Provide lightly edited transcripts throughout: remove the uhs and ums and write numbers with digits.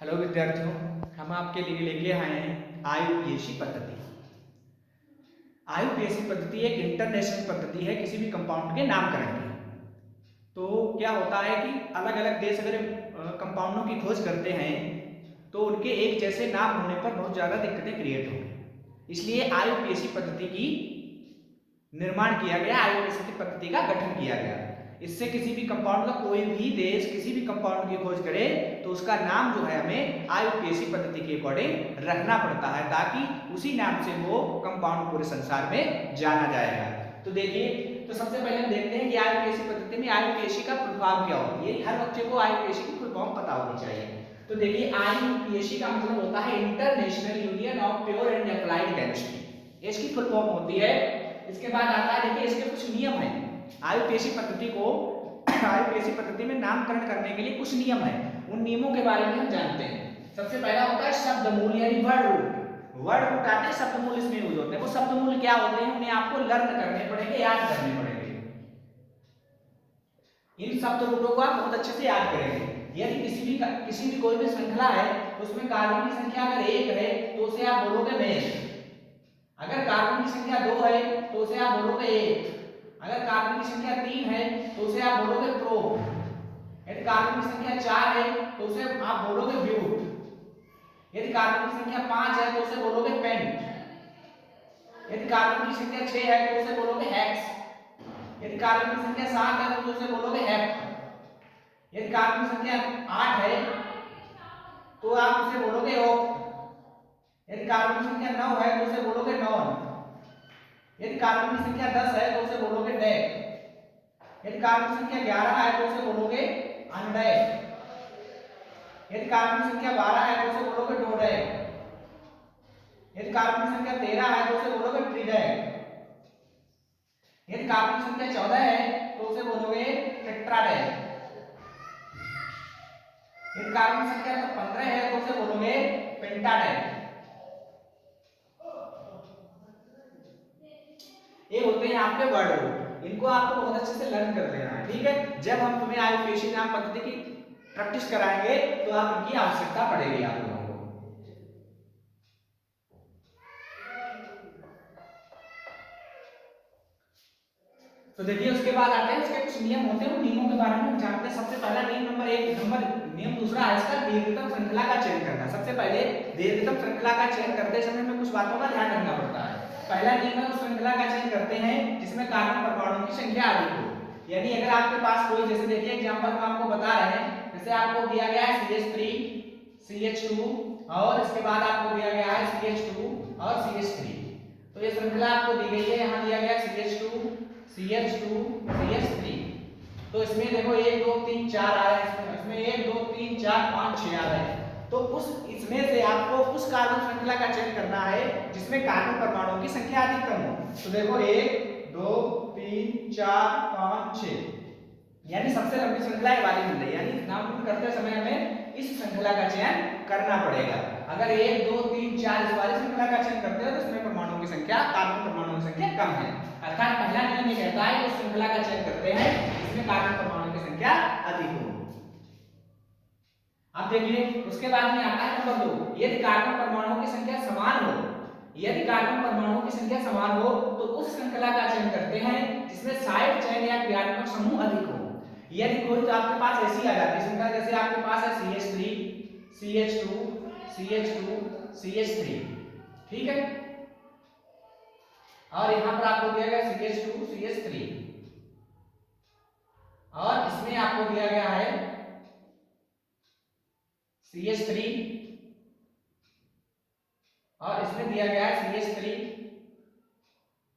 Hello विद्यार्थियों, हम आपके लिए लेके आए हैं आईयूपीएसी पद्धति। आईयूपीएसी पद्धति एक इंटरनेशनल पद्धति है किसी भी कंपाउंड के नामकरण की। तो क्या होता है कि अलग अलग देश अगर कंपाउंडों की खोज करते हैं तो उनके एक जैसे नाम होने पर बहुत ज़्यादा दिक्कतें क्रिएट होंगी। इसलिए आईयूपीएसी पद्धति की निर्माण किया गया, आईयूपीएसी पद्धति का गठन किया गया। इससे किसी भी कंपाउंड का कोई भी देश किसी भी कंपाउंड की खोज करे तो उसका नाम जो है हमें आईयूपीएसी पद्धति के अकॉर्डिंग रखना पड़ता है, ताकि उसी नाम से वो कंपाउंड पूरे संसार में जाना जाएगा। तो देखिए, तो सबसे पहले हम देखते हैं कि आईयूपीएसी पद्धति में आईयूपीएसी का फुल फॉर्म क्या होती है। हर बच्चे को आईयूपीएसी की फुल फॉर्म पता होनी चाहिए। तो देखिए, आईयूपीएसी का मतलब होता है international union of pure and applied chemistry. इसकी फुल फॉर्म होती है। इसके बाद आता है, देखिए इसके कुछ नियम हैं। आईयूपीएसी पद्धति को आईयूपीएसी पद्धति में नामकरण करने के लिए कुछ नियम है। उन नियमों के बारे में हम जानते हैं। सबसे पहला होता है शब्द मूल यानी वर्ड रूट। वर्ड रूट आते हैं, शब्द मूल इसमें यूज होते हैं। वो शब्द मूल क्या होते हैं, उन्हें आपको लर्न करने पड़ेंगे, याद करने पड़ेंगे। इन शब्द रूटों को आप बहुत अच्छे से याद करेंगे। यदि किसी भी कोई भी श्रृंखला है, उसमें कार्बन की संख्या अगर 1 है तो उसे आप बोलोगे मेष। अगर कार्बन की संख्या 2 है तो उसे आप बोलोगे 1। अगर कार्बन की संख्या 3 है तो उसे आप बोलोगे प्रो। यदि कार्बन की संख्या 4 है तो उसे आप बोलोगे ब्यूट। यदि कार्बन की संख्या 5 है तो उसे बोलोगे पेंट। यदि कार्बन की संख्या 6 है तो उसे बोलोगे हेक्स। यदि कार्बन की संख्या 7 है तो उसे बोलोगे हेप। यदि कार्बन की संख्या 8 है तो आप उसे बोलोगे ओक। यदि कार्बन की संख्या 9 है तो उसे बोलोगे नॉन। यदि कार्बन की संख्या 10 है तो उसे बोलोगे डेक। यदि कार्बन की संख्या 11 है तो उसे बोलोगे अनडेक। यदि कार्बन की संख्या 12 है तो उसे बोलोगे डोडेक। यदि कार्बन की संख्या 13 है तो उसे बोलोगे ट्रिडेक। यदि कार्बन की संख्या 14 है तो उसे बोलोगे टेट्राडेक। यदि कार्बन की संख्या 15 है तो उसे बोलोगे पेंटाडेक। ये होते हैं आपके वर्ड रूट। इनको आपको बहुत अच्छे से लर्न कर लेना है, ठीक है। जब हम तुम्हें आईयूपीएसी नाम पद्धति की प्रैक्टिस कराएंगे तो आप इनकी आवश्यकता पड़ेगी आप लोगों को। तो देखिए, उसके बाद आते हैं, उसके कुछ नियम होते हैं। उन नियमों के बारे में हम जानते हैं। सबसे पहला नियम नंबर 1 नियम दूसरा है इसका दीर्घतम श्रृंखला का चयन करना। सबसे पहले दीर्घतम श्रृंखला का चयन करते समय हमें कुछ बातों का ध्यान रखना पड़ता है। पहला नियम है उस श्रृंखला का चयन करते हैं जिसमें कार्बन परमाणुओं की संख्या अधिक हो। यानी अगर आपके पास कोई, जैसे देखिए एग्जांपल में आपको बता रहे हैं, जैसे आपको दिया गया है CH3 CH2 और इसके बाद आपको दिया गया है CH2 और CH3। तो ये श्रृंखला आपको दी गई है। यहाँ दिया गया CH2 CH2 CH3। तो इसमें देखो 1 2 3 4 आ रहे हैं। इसमें 1 2 3 4 5 6 आ रहे हैं। तो इसमें से आपको उस कार्बन श्रृंखला का चयन करना है जिसमें कार्बन परमाणुओं की संख्या अधिकतम हो। तो देखो 1 2 3 4 5 6, यानी सबसे लंबी श्रृंखला ये वाली मिल रही है। यानी नामकरण करते समय हमें इस श्रृंखला का चयन करना पड़ेगा। अगर 1 2 3 4 इस वाली श्रृंखला का चयन करते हो तो इसमें परमाणुओं की संख्या, कार्बन परमाणुओं की संख्या कम है। अर्थात पहला नियम ये कहता है कि श्रृंखला का चयन करते हैं इसमें कार्बन परमाणुओं की संख्या अधिक हो। अब देखिए, उसके बाद में आता है नंबर 2, यदि कार्बन परमाणुओं की संख्या समान हो। यदि कार्बन परमाणुओं की संख्या समान हो तो उस श्रृंखला का चयन करते हैं जिसमें साइड चेन या क्रियात्मक समूह अधिक हो। यदि कोई, तो आपके पास ऐसी आ जाती है श्रृंखला, जैसे आपके पास है CH3 CH2 CH2 CH3, ठीक है। और यहां पर आपको दिया गया CH2 CH3 और इसमें आपको दिया गया है CH3 और इसमें दिया गया है CH3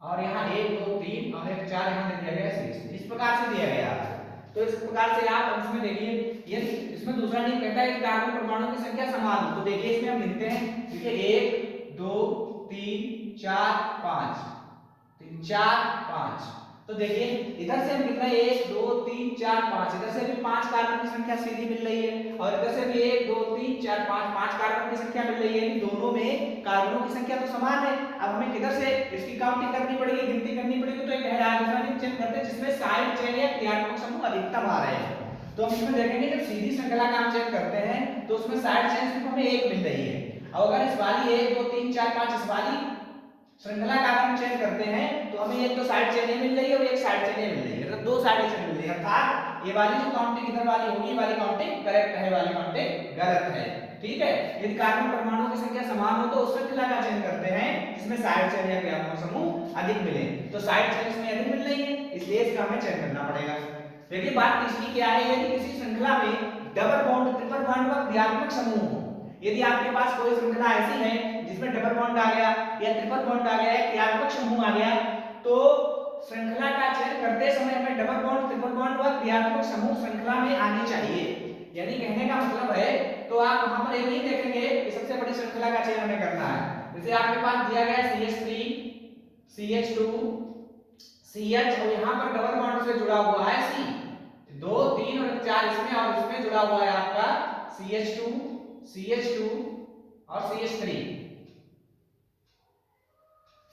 और यहाँ 1 2 3 और 1 4 यहाँ दिया गया है CH3। इस प्रकार से दिया गया है। तो इस प्रकार से आप इसमें देखिए, ये इसमें दूसरा नियम कहता है कि कार्बन परमाणुओं की संख्या समान हो। तो देखिए इसमें हम लिखते हैं, देखिए 1 2 3 4 5 3 4 5। तो देखिए इधर से हम लिख रहे हैं 1 2 3 4 5, इधर से भी 5 कार्बन की संख्या सीधी मिल रही है और इधर से भी 1 2 3 4 5 5 कार्बन की संख्या मिल रही है। दोनों में कार्बनों की संख्या तो समान है। अब हमें किधर से इसकी काउंटिंग करनी पड़ेगी, गिनती करनी पड़ेगी। तो एक डायगोनल चेन करते हैं जिसमें साइड चेन या क्रियात्मक समूह अधिकतम आ रहे हैं। तो हम इसमें देखेंगे जब सीधी श्रृंखला का हम चयन करते हैं तो उसमें साइड चेन सिर्फ हमें एक मिल रही है। और अगर इस वाली 1 2 3 4 5 इस वाली श्रृंखला का अगर हम चयन करते हैं तो हमें एक तो साइड चेन मिल रही है और एक साइड चेन मिल रही है, मतलब 2 साइड चेन मिल रही है। अर्थात ये वाली जो काउंटिंग इधर वाली होगी, ये वाली काउंटिंग करेक्ट है, वाली काउंटिंग गलत है। ठीक है, यदि कार्बन परमाणुओं की संख्या समान हो तो उस श्रृंखला का चयन करते हैं जिसमें साइड चेन या क्रियात्मक समूह अधिक मिले। तो साइड चेन इसमें अधिक मिल रही है, इसलिए इसका हमें चयन करना पड़ेगा। देखिए बात तीसरी क्या है, यदि किसी श्रृंखला में डबल बॉन्ड, ट्रिपल बॉन्ड व क्रियात्मक समूह हो, यदि आपके पास कोई श्रृंखला ऐसी है जिसमें डबल बॉन्ड आ गया या ट्रिपल बॉन्ड आ गया या क्रियात्मक समूह आ गया, तो श्रृंखला का चयन करते समय हमें डबल बॉन्ड, ट्रिपल बॉन्ड व क्रियात्मक समूह श्रृंखला में आने चाहिए। यानी कहने का मतलब है, तो आप वहां पर ये नहीं देखेंगे कि सबसे बड़ी श्रृंखला का चयन हमें करना है। जैसे आपके पास दिया गया है CH3 CH2 CH और यहाँ पर डबल बॉन्ड से जुड़ा हुआ है C, 2 3 और 4 इसमें और इसमें जुड़ा हुआ है आपका CH2 CH2 और CH3।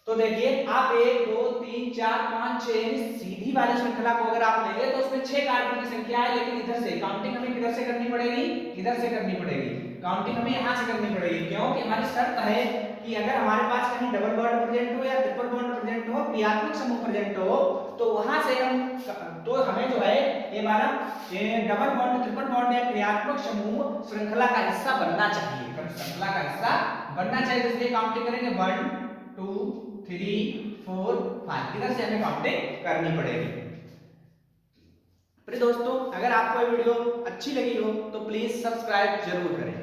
तो देखिए आप 1 2 3 4 5 6 सीधी वाली श्रृंखला को अगर आप लेंगे तो उसमें 6 कार्बन की संख्या है, लेकिन इधर से काउंटिंग हमें किधर से करनी पड़ेगी, इधर से करनी पड़ेगी। काउंटिंग हमें यहां से करनी पड़ेगी, क्योंकि हमारी शर्त है कि अगर हमारे पास कहीं डबल बॉन्ड प्रेजेंट हो या ट्रिपल बॉन्ड प्रेजेंट हो, क्रियात्मक समूह प्रेजेंट हो, तो वहां से हमें जो है ये हमारा डबल बॉन्ड, ट्रिपल बॉन्ड या क्रियात्मक समूह श्रृंखला का हिस्सा बनना चाहिए, श्रृंखला का हिस्सा बनना चाहिए। इसलिए काउंटिंग करेंगे 1 2 3 4 5, इधर से हमें काउंटिंग करनी पड़ेगी। प्रिय दोस्तों, अगर आपको ये वीडियो अच्छी लगी हो तो प्लीज सब्सक्राइब जरूर करें।